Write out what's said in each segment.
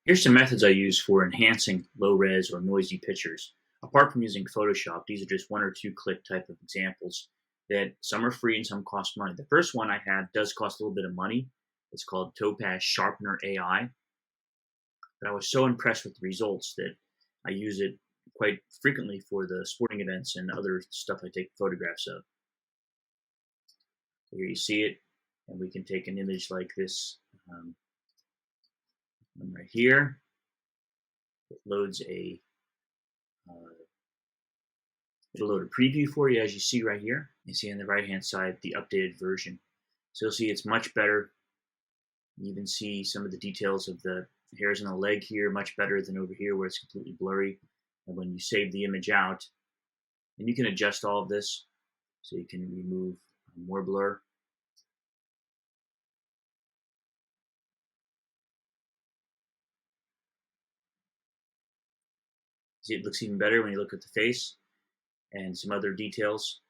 Here's some methods I use for enhancing low-res or noisy pictures. Apart from using Photoshop, these are just one or two click type of examples that some are free and some cost money. The first one I have does cost a little bit of money. It's called Topaz Sharpen AI, but I was so impressed with the results that I use it quite frequently for the sporting events and other stuff I take photographs of. So here you see it, and we can take an image like this one right here. It loads it'll load a preview for you, as you see right here. You see on the right hand side the updated version. So you'll see it's much better. You even see some of the details of the hairs on the leg here much better than over here where it's completely blurry. And when you save the image out, and you can adjust all of this, so you can remove more blur. See, it looks even better when you look at the face and some other details.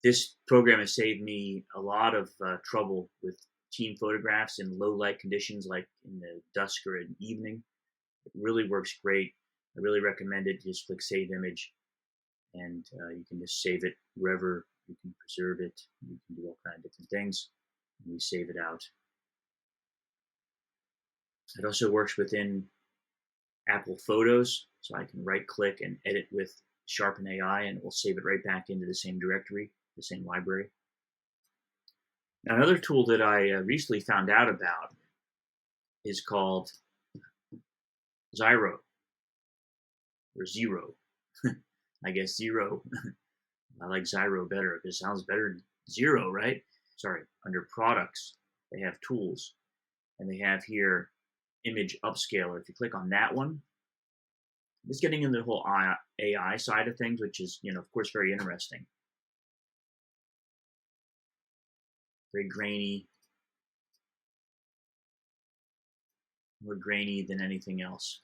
This program has saved me a lot of trouble with team photographs in low light conditions, like in the dusk or in evening. It really works great. I really recommend it. Just click Save Image, and you can just save it wherever. You can preserve it. You can do all kinds of different things, and you save it out. It also works within Apple Photos, so I can right-click and edit with Sharpen AI, and it will save it right back into the same directory, the same library. Now, another tool that I recently found out about is called Zyro, or Zero. I guess Zero. I like Zyro better because it sounds better than Zero, right? Sorry, under Products, they have Tools, and they have here Image Upscaler. If you click on that one, it's getting into the whole AI side of things, which is, of course, very interesting. Very grainy, more grainy than anything else.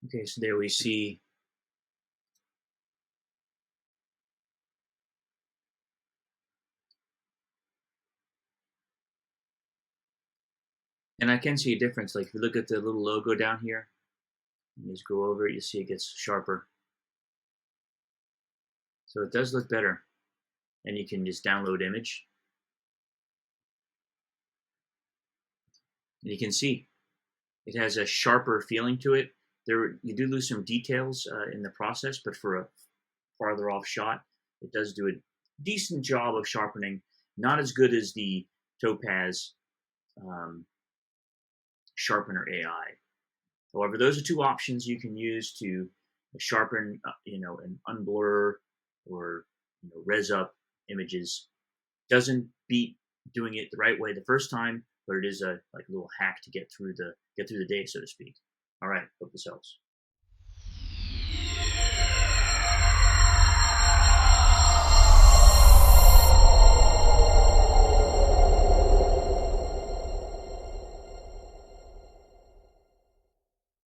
Okay, so there we see and I can see a difference. Like if you look at the little logo down here, you just go over it, you see it gets sharper. So it does look better. And you can just download image. And you can see it has a sharper feeling to it. You do lose some details in the process, but for a farther off shot, it does do a decent job of sharpening. Not as good as the Topaz Sharpener AI. However, those are two options you can use to sharpen, and unblur or res up images. Doesn't beat doing it the right way the first time, but it is a little hack to get through the day, so to speak. All right, hope this helps.